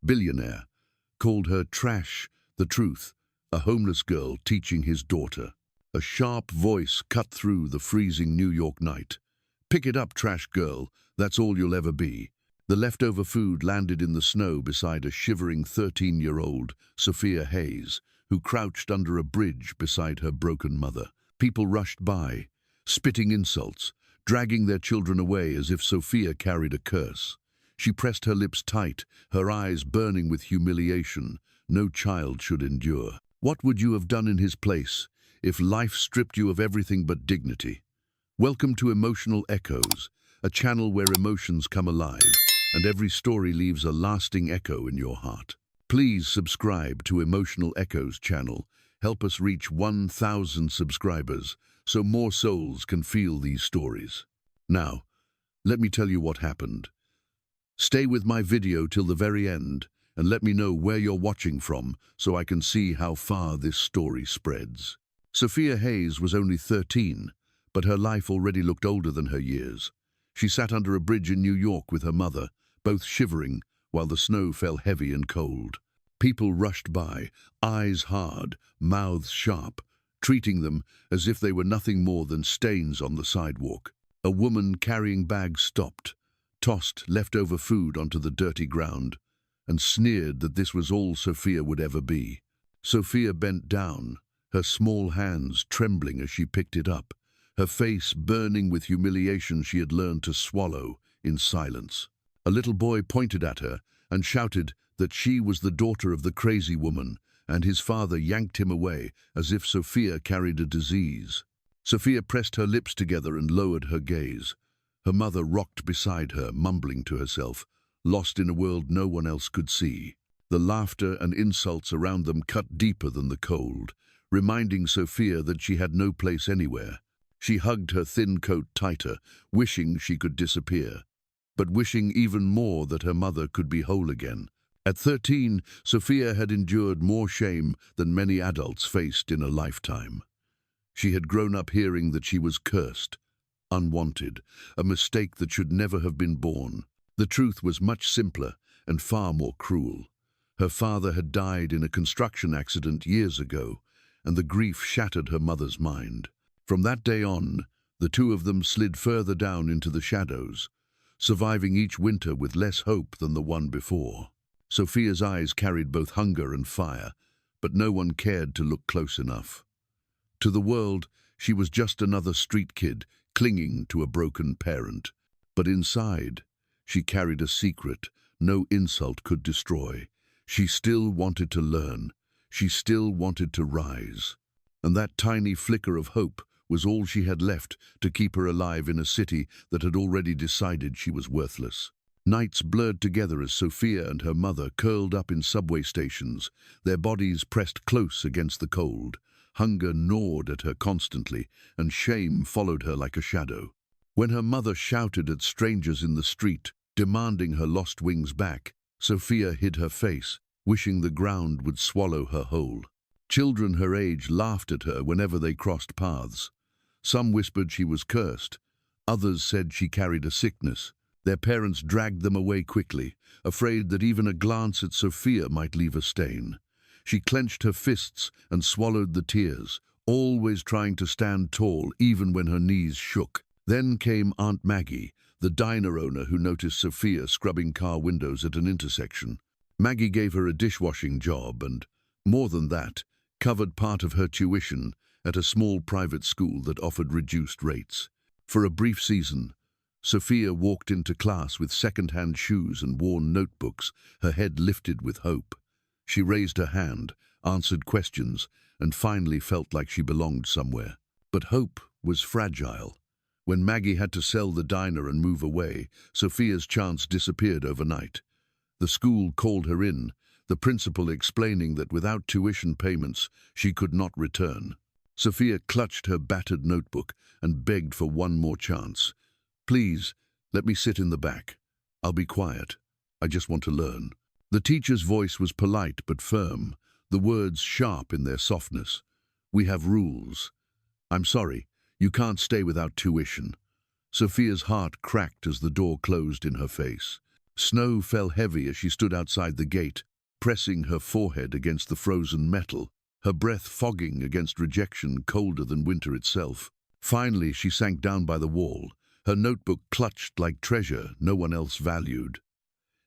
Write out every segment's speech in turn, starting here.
Billionaire, called her Trash, the truth, a homeless girl teaching his daughter. A sharp voice cut through the freezing New York night. "Pick it up, trash girl, that's all you'll ever be." The leftover food landed in the snow beside a shivering 13-year-old, Sophia Hayes, who crouched under a bridge beside her broken mother. People rushed by, spitting insults, dragging their children away as if Sophia carried a curse. She pressed her lips tight, her eyes burning with humiliation no child should endure. What would you have done in his place if life stripped you of everything but dignity? Welcome to Emotional Echoes, a channel where emotions come alive and every story leaves a lasting echo in your heart. Please subscribe to Emotional Echoes channel. Help us reach 1,000 subscribers so more souls can feel these stories. Now, let me tell you what happened. Stay with my video till the very end and let me know where you're watching from so I can see how far this story spreads. Sophia Hayes was only 13, but her life already looked older than her years. She sat under a bridge in New York with her mother, both shivering while the snow fell heavy and cold. People rushed by, eyes hard, mouths sharp, treating them as if they were nothing more than stains on the sidewalk. A woman carrying bags stopped, tossed leftover food onto the dirty ground, and sneered that this was all Sophia would ever be. Sophia bent down, her small hands trembling as she picked it up, her face burning with humiliation she had learned to swallow in silence. A little boy pointed at her and shouted that she was the daughter of the crazy woman, and his father yanked him away as if Sophia carried a disease. Sophia pressed her lips together and lowered her gaze. Her mother rocked beside her, mumbling to herself, lost in a world no one else could see. The laughter and insults around them cut deeper than the cold, reminding Sophia that she had no place anywhere. She hugged her thin coat tighter, wishing she could disappear, but wishing even more that her mother could be whole again. At 13, Sophia had endured more shame than many adults faced in a lifetime. She had grown up hearing that she was cursed, unwanted, a mistake that should never have been born. The truth was much simpler and far more cruel. Her father had died in a construction accident years ago, and the grief shattered her mother's mind. From that day on, the two of them slid further down into the shadows, surviving each winter with less hope than the one before. Sophia's eyes carried both hunger and fire, but no one cared to look close enough. To the world, she was just another street kid clinging to a broken parent. But inside, she carried a secret no insult could destroy. She still wanted to learn. She still wanted to rise. And that tiny flicker of hope was all she had left to keep her alive in a city that had already decided she was worthless. Nights blurred together as Sophia and her mother curled up in subway stations, their bodies pressed close against the cold. Hunger gnawed at her constantly, and shame followed her like a shadow. When her mother shouted at strangers in the street, demanding her lost wings back, Sophia hid her face, wishing the ground would swallow her whole. Children her age laughed at her whenever they crossed paths. Some whispered she was cursed. Others said she carried a sickness. Their parents dragged them away quickly, afraid that even a glance at Sophia might leave a stain. She clenched her fists and swallowed the tears, always trying to stand tall even when her knees shook. Then came Aunt Maggie, the diner owner who noticed Sophia scrubbing car windows at an intersection. Maggie gave her a dishwashing job and, more than that, covered part of her tuition at a small private school that offered reduced rates. For a brief season, Sophia walked into class with second-hand shoes and worn notebooks, her head lifted with hope. She raised her hand, answered questions, and finally felt like she belonged somewhere. But hope was fragile. When Maggie had to sell the diner and move away, Sophia's chance disappeared overnight. The school called her in, the principal explaining that without tuition payments, she could not return. Sophia clutched her battered notebook and begged for one more chance. "Please, let me sit in the back. I'll be quiet. I just want to learn." The teacher's voice was polite but firm, the words sharp in their softness. "We have rules. I'm sorry, you can't stay without tuition." Sophia's heart cracked as the door closed in her face. Snow fell heavy as she stood outside the gate, pressing her forehead against the frozen metal, her breath fogging against rejection colder than winter itself. Finally, she sank down by the wall, her notebook clutched like treasure no one else valued.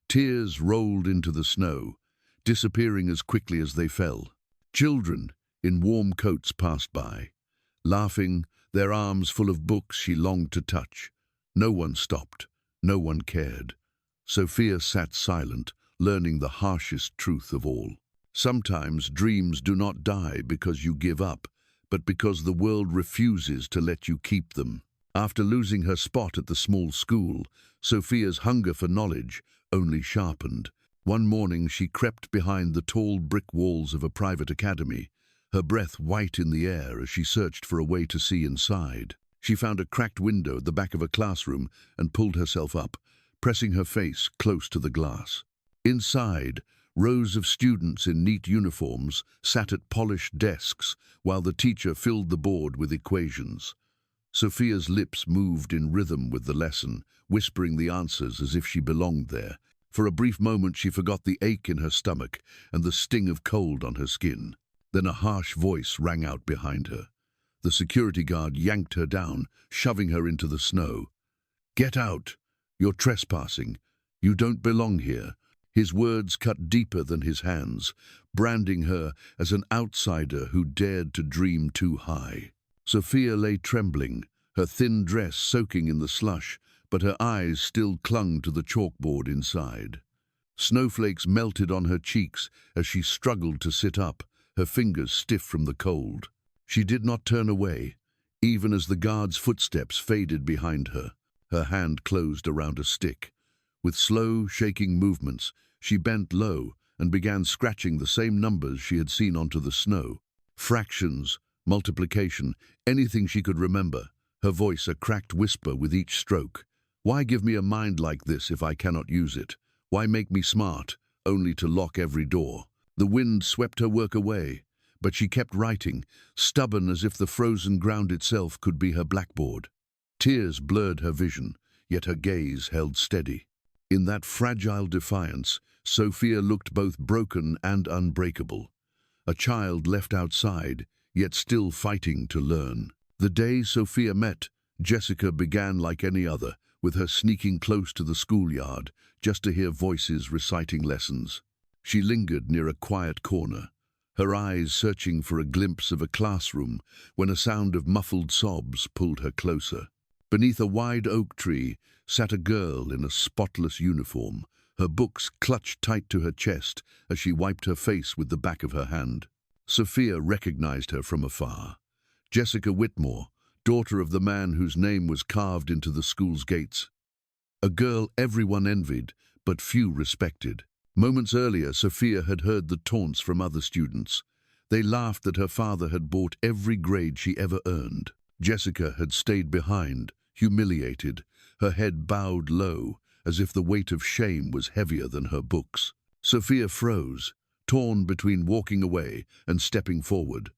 Tears rolled into the snow, disappearing as quickly as they fell. Children in warm coats passed by, laughing, their arms full of books she longed to touch. No one stopped, no one cared. Sophia sat silent, learning the harshest truth of all. Sometimes dreams do not die because you give up, but because the world refuses to let you keep them. After losing her spot at the small school, Sophia's hunger for knowledge only sharpened. One morning she crept behind the tall brick walls of a private academy, her breath white in the air as she searched for a way to see inside. She found a cracked window at the back of a classroom and pulled herself up, pressing her face close to the glass. Inside, rows of students in neat uniforms sat at polished desks while the teacher filled the board with equations. Sophia's lips moved in rhythm with the lesson, whispering the answers as if she belonged there. For a brief moment she forgot the ache in her stomach and the sting of cold on her skin. Then a harsh voice rang out behind her. The security guard yanked her down, shoving her into the snow. "Get out! You're trespassing. You don't belong here." His words cut deeper than his hands, branding her as an outsider who dared to dream too high. Sophia lay trembling, her thin dress soaking in the slush, but her eyes still clung to the chalkboard inside. Snowflakes melted on her cheeks as she struggled to sit up, her fingers stiff from the cold. She did not turn away, even as the guard's footsteps faded behind her. Her hand closed around a stick. With slow, shaking movements, she bent low and began scratching the same numbers she had seen onto the snow. Fractions, multiplication, anything she could remember, her voice a cracked whisper with each stroke. Why give me a mind like this if I cannot use it? Why make me smart, only to lock every door? The wind swept her work away, but she kept writing, stubborn as if the frozen ground itself could be her blackboard. Tears blurred her vision, yet her gaze held steady. In that fragile defiance, Sophia looked both broken and unbreakable. A child left outside, yet still fighting to learn. The day Sophia met, Jessica began like any other, with her sneaking close to the schoolyard, just to hear voices reciting lessons. She lingered near a quiet corner, her eyes searching for a glimpse of a classroom, when a sound of muffled sobs pulled her closer. Beneath a wide oak tree sat a girl in a spotless uniform, her books clutched tight to her chest as she wiped her face with the back of her hand. Sophia recognized her from afar. Jessica Whitmore, daughter of the man whose name was carved into the school's gates. A girl everyone envied, but few respected. Moments earlier, Sophia had heard the taunts from other students. They laughed that her father had bought every grade she ever earned. Jessica had stayed behind, humiliated, her head bowed low, as if the weight of shame was heavier than her books. Sophia froze, torn between walking away and stepping forward.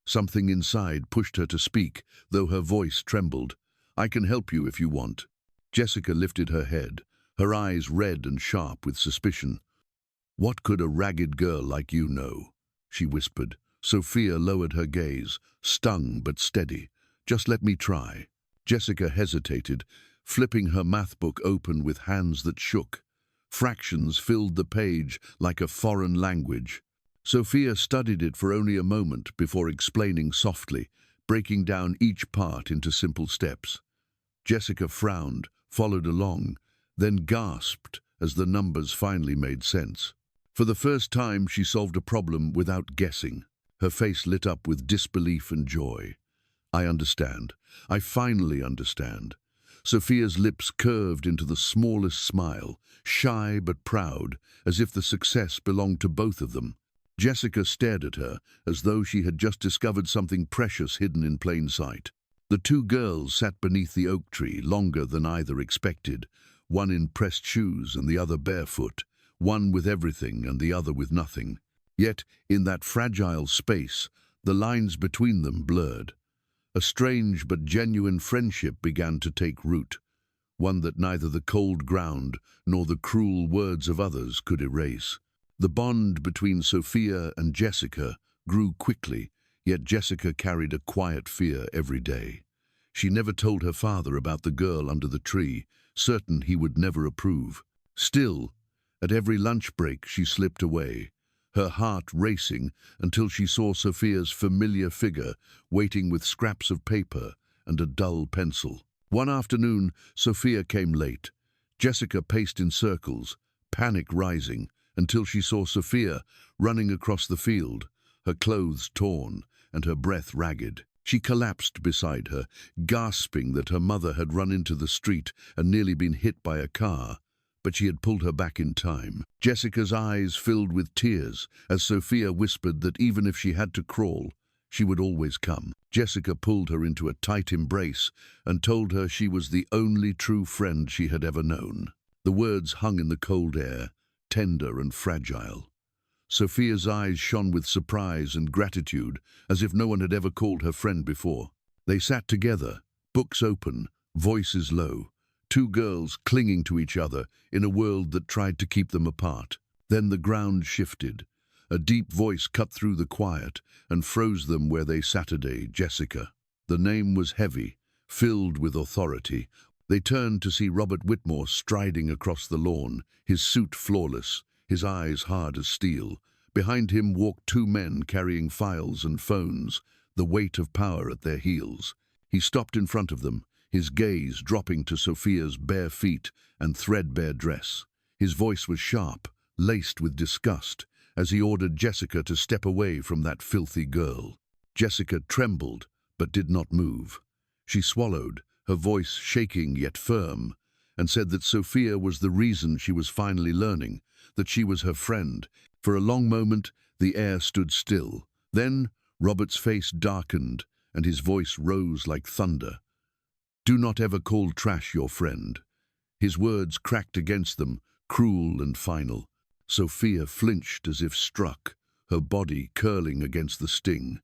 Something inside pushed her to speak, though her voice trembled. "I can help you if you want." Jessica lifted her head, her eyes red and sharp with suspicion. "What could a ragged girl like you know?" she whispered. Sophia lowered her gaze, stung but steady. "Just let me try." Jessica hesitated, flipping her math book open with hands that shook. Fractions filled the page like a foreign language. Sophia studied it for only a moment before explaining softly, breaking down each part into simple steps. Jessica frowned, followed along, then gasped as the numbers finally made sense. For the first time, she solved a problem without guessing. Her face lit up with disbelief and joy. "I understand. I finally understand." Sophia's lips curved into the smallest smile, shy but proud, as if the success belonged to both of them. Jessica stared at her, as though she had just discovered something precious hidden in plain sight. The two girls sat beneath the oak tree longer than either expected, one in pressed shoes and the other barefoot, one with everything and the other with nothing. Yet, in that fragile space, the lines between them blurred. A strange but genuine friendship began to take root. one that neither the cold ground nor the cruel words of others could erase. The bond between Sophia and Jessica grew quickly, yet Jessica carried a quiet fear every day. She never told her father about the girl under the tree, certain he would never approve. Still, at every lunch break she slipped away, her heart racing until she saw Sophia's familiar figure waiting with scraps of paper and a dull pencil. One afternoon, Sophia came late. Jessica paced in circles, panic rising, until she saw Sophia running across the field, her clothes torn and her breath ragged. She collapsed beside her, gasping that her mother had run into the street and nearly been hit by a car, but she had pulled her back in time. Jessica's eyes filled with tears as Sophia whispered that even if she had to crawl, she would always come. Jessica pulled her into a tight embrace and told her she was the only true friend she had ever known. The words hung in the cold air, tender and fragile. Sophia's eyes shone with surprise and gratitude, as if no one had ever called her friend before. They sat together, books open, voices low, two girls clinging to each other in a world that tried to keep them apart. Then the ground shifted. A deep voice cut through the quiet and froze them where they Saturday, Jessica. The name was heavy, filled with authority. They turned to see Robert Whitmore striding across the lawn, his suit flawless, his eyes hard as steel. Behind him walked two men carrying files and phones, the weight of power at their heels. He stopped in front of them, his gaze dropping to Sophia's bare feet and threadbare dress. His voice was sharp, laced with disgust, as he ordered Jessica to step away from that filthy girl. Jessica trembled, but did not move. She swallowed, her voice shaking yet firm, and said that Sophia was the reason she was finally learning, that she was her friend. For a long moment, the air stood still. Then, Robert's face darkened, and his voice rose like thunder. "Do not ever call trash your friend." His words cracked against them, cruel and final. Sophia flinched as if struck, her body curling against the sting.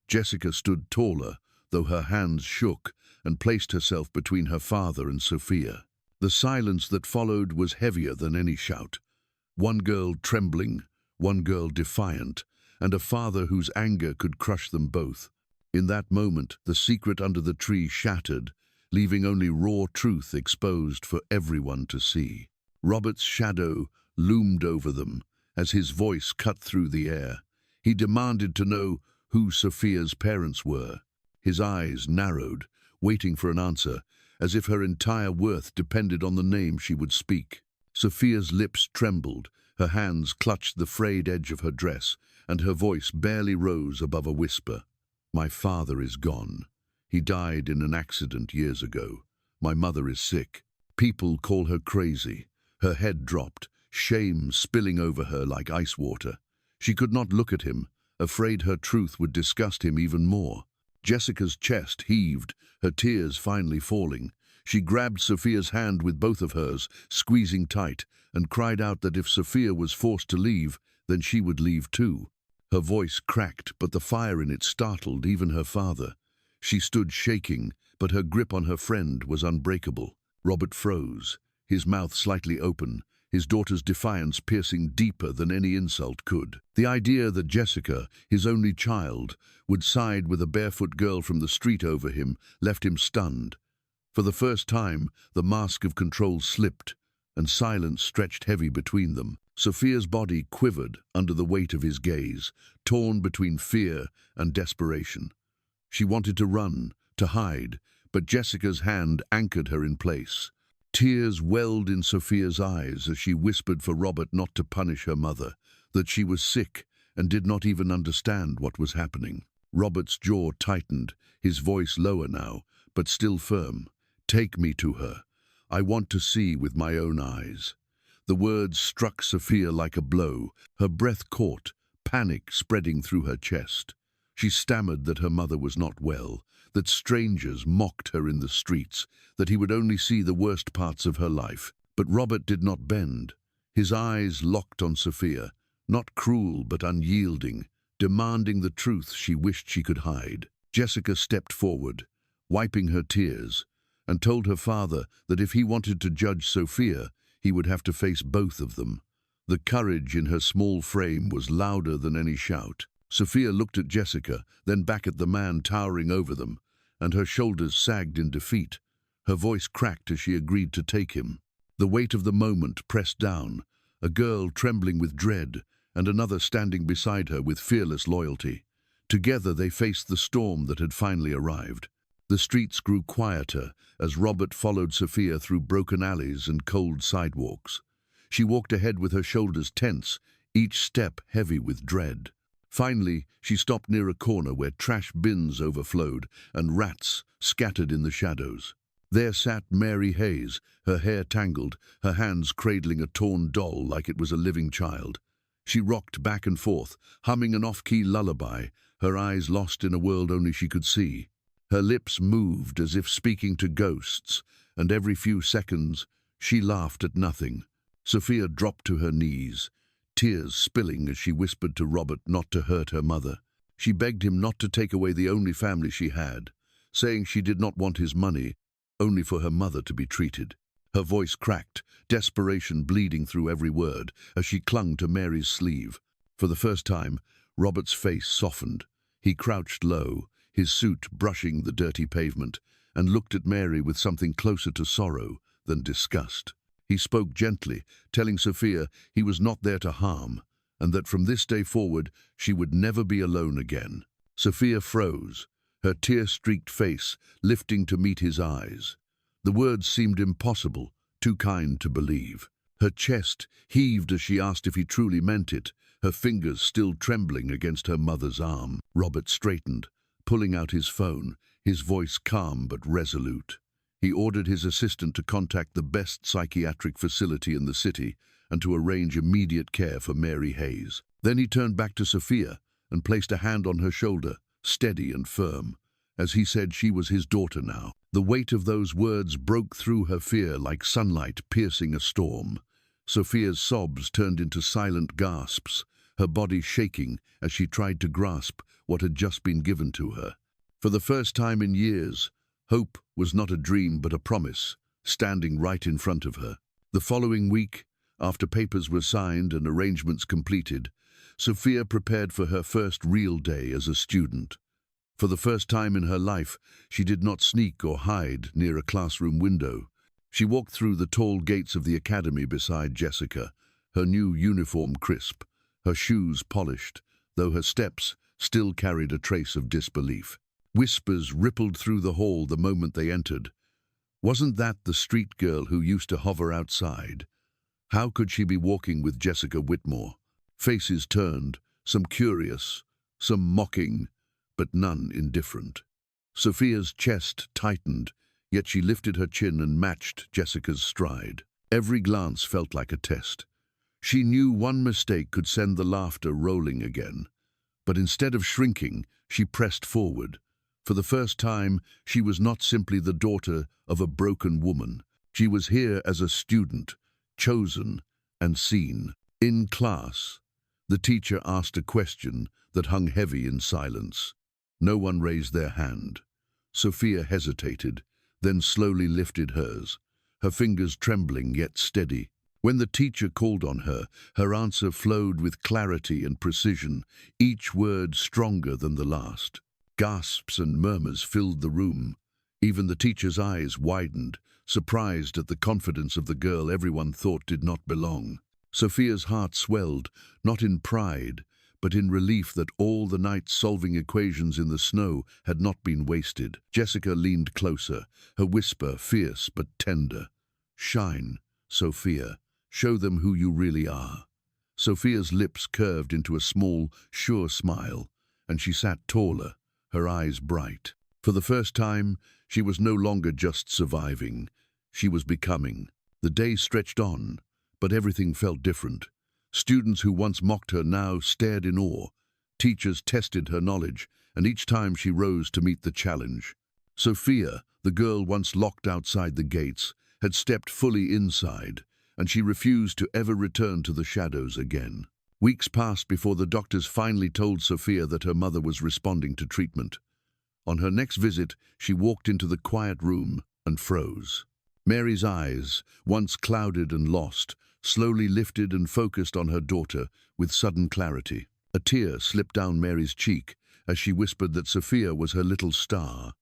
Jessica stood taller, though her hands shook, and placed herself between her father and Sophia. The silence that followed was heavier than any shout. One girl trembling, one girl defiant, and a father whose anger could crush them both. In that moment, the secret under the tree shattered, leaving only raw truth exposed for everyone to see. Robert's shadow loomed over them as his voice cut through the air. He demanded to know who Sophia's parents were. His eyes narrowed, waiting for an answer, as if her entire worth depended on the name she would speak. Sophia's lips trembled, her hands clutched the frayed edge of her dress, and her voice barely rose above a whisper. "My father is gone. He died in an accident years ago. My mother is sick. People call her crazy." Her head dropped, shame spilling over her like ice water. She could not look at him, afraid her truth would disgust him even more. Jessica's chest heaved, her tears finally falling. She grabbed Sophia's hand with both of hers, squeezing tight, and cried out that if Sophia was forced to leave, then she would leave too. Her voice cracked, but the fire in it startled even her father. She stood shaking, but her grip on her friend was unbreakable. Robert froze, his mouth slightly open, his daughter's defiance piercing deeper than any insult could. The idea that Jessica, his only child, would side with a barefoot girl from the street over him left him stunned. For the first time, the mask of control slipped, and silence stretched heavy between them. Sophia's body quivered under the weight of his gaze, torn between fear and desperation. She wanted to run, to hide, but Jessica's hand anchored her in place. Tears welled in Sophia's eyes as she whispered for Robert not to punish her mother, that she was sick and did not even understand what was happening. Robert's jaw tightened, his voice lower now, but still firm. "Take me to her. I want to see with my own eyes." The words struck Sophia like a blow. Her breath caught, panic spreading through her chest. She stammered that her mother was not well, that strangers mocked her in the streets, that he would only see the worst parts of her life. But Robert did not bend. His eyes locked on Sophia, not cruel but unyielding, demanding the truth she wished she could hide. Jessica stepped forward, wiping her tears, and told her father that if he wanted to judge Sophia, he would have to face both of them. The courage in her small frame was louder than any shout. Sophia looked at Jessica, then back at the man towering over them, and her shoulders sagged in defeat. Her voice cracked as she agreed to take him. The weight of the moment pressed down, a girl trembling with dread, and another standing beside her with fearless loyalty. Together they faced the storm that had finally arrived. The streets grew quieter as Robert followed Sophia through broken alleys and cold sidewalks. She walked ahead with her shoulders tense, each step heavy with dread. Finally, she stopped near a corner where trash bins overflowed and rats scattered in the shadows. There sat Mary Hayes, her hair tangled, her hands cradling a torn doll like it was a living child. She rocked back and forth, humming an off-key lullaby, her eyes lost in a world only she could see. Her lips moved as if speaking to ghosts, and every few seconds she laughed at nothing. Sophia dropped to her knees, tears spilling as she whispered to Robert not to hurt her mother. She begged him not to take away the only family she had, saying she did not want his money, only for her mother to be treated. Her voice cracked, desperation bleeding through every word as she clung to Mary's sleeve. For the first time, Robert's face softened. He crouched low, his suit brushing the dirty pavement, and looked at Mary with something closer to sorrow than disgust. He spoke gently, telling Sophia he was not there to harm, and that from this day forward she would never be alone again. Sophia froze, her tear-streaked face lifting to meet his eyes. The words seemed impossible, too kind to believe. Her chest heaved as she asked if he truly meant it, her fingers still trembling against her mother's arm. Robert straightened, pulling out his phone, his voice calm but resolute. He ordered his assistant to contact the best psychiatric facility in the city and to arrange immediate care for Mary Hayes. Then he turned back to Sophia and placed a hand on her shoulder, steady and firm, as he said she was his daughter now. The weight of those words broke through her fear like sunlight piercing a storm. Sophia's sobs turned into silent gasps, her body shaking as she tried to grasp what had just been given to her. For the first time in years, hope was not a dream but a promise, standing right in front of her. The following week, after papers were signed and arrangements completed, Sophia prepared for her first real day as a student. For the first time in her life, she did not sneak or hide near a classroom window. She walked through the tall gates of the academy beside Jessica, her new uniform crisp, her shoes polished, though her steps still carried a trace of disbelief. Whispers rippled through the hall the moment they entered. Wasn't that the street girl who used to hover outside? How could she be walking with Jessica Whitmore? Faces turned, some curious, some mocking, but none indifferent. Sophia's chest tightened, yet she lifted her chin and matched Jessica's stride. Every glance felt like a test. She knew one mistake could send the laughter rolling again. But instead of shrinking, she pressed forward. For the first time, she was not simply the daughter of a broken woman. She was here as a student, chosen and seen. In class, the teacher asked a question that hung heavy in silence. No one raised their hand. Sophia hesitated, then slowly lifted hers, her fingers trembling yet steady. When the teacher called on her, her answer flowed with clarity and precision, each word stronger than the last. Gasps and murmurs filled the room. Even the teacher's eyes widened, surprised at the confidence of the girl everyone thought did not belong. Sophia's heart swelled, not in pride, but in relief that all the night solving equations in the snow had not been wasted. Jessica leaned closer, her whisper fierce but tender. "Shine, Sophia. Show them who you really are." Sophia's lips curved into a small, sure smile, and she sat taller, her eyes bright. For the first time, she was no longer just surviving. She was becoming. The day stretched on, but everything felt different. Students who once mocked her now stared in awe. Teachers tested her knowledge, and each time she rose to meet the challenge. Sophia, the girl once locked outside the gates, had stepped fully inside, and she refused to ever return to the shadows again. Weeks passed before the doctors finally told Sophia that her mother was responding to treatment. On her next visit, she walked into the quiet room, and froze. Mary's eyes, once clouded and lost, slowly lifted and focused on her daughter with sudden clarity. A tear slipped down Mary's cheek as she whispered that Sophia was her little star.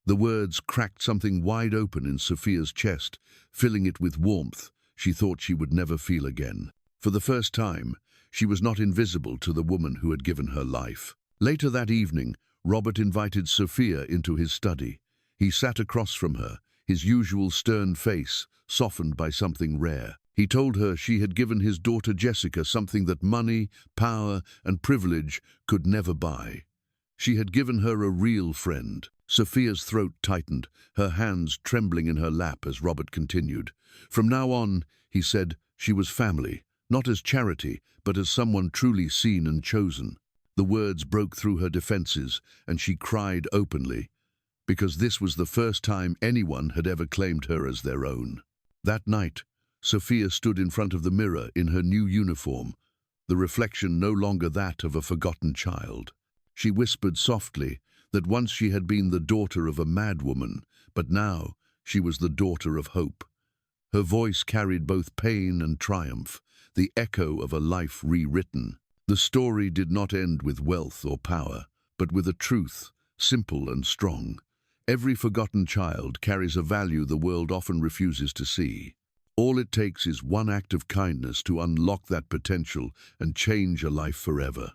The words cracked something wide open in Sophia's chest, filling it with warmth she thought she would never feel again. For the first time, she was not invisible to the woman who had given her life. Later that evening, Robert invited Sophia into his study. He sat across from her, his usual stern face softened by something rare. He told her she had given his daughter Jessica something that money, power, and privilege could never buy. She had given her a real friend. Sophia's throat tightened, her hands trembling in her lap as Robert continued. From now on, he said, she was family, not as charity, but as someone truly seen and chosen. The words broke through her defenses, and she cried openly, because this was the first time anyone had ever claimed her as their own. That night, Sophia stood in front of the mirror in her new uniform, the reflection no longer that of a forgotten child. She whispered softly that once she had been the daughter of a madwoman, but now she was the daughter of hope. Her voice carried both pain and triumph, the echo of a life rewritten. The story did not end with wealth or power, but with a truth, simple and strong. Every forgotten child carries a value the world often refuses to see. All it takes is one act of kindness to unlock that potential and change a life forever.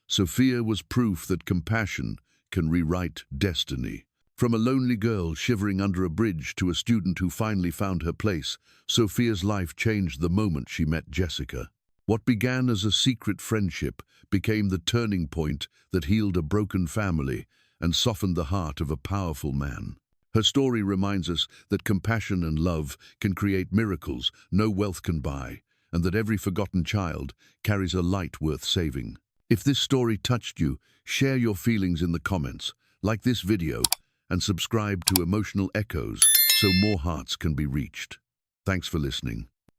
Sophia was proof that compassion can rewrite destiny. From a lonely girl shivering under a bridge to a student who finally found her place, Sophia's life changed the moment she met Jessica. What began as a secret friendship became the turning point that healed a broken family and softened the heart of a powerful man. Her story reminds us that compassion and love can create miracles no wealth can buy, and that every forgotten child carries a light worth saving. If this story touched you, share your feelings in the comments, like this video, and subscribe to Emotional Echoes so more hearts can be reached. Thanks for listening.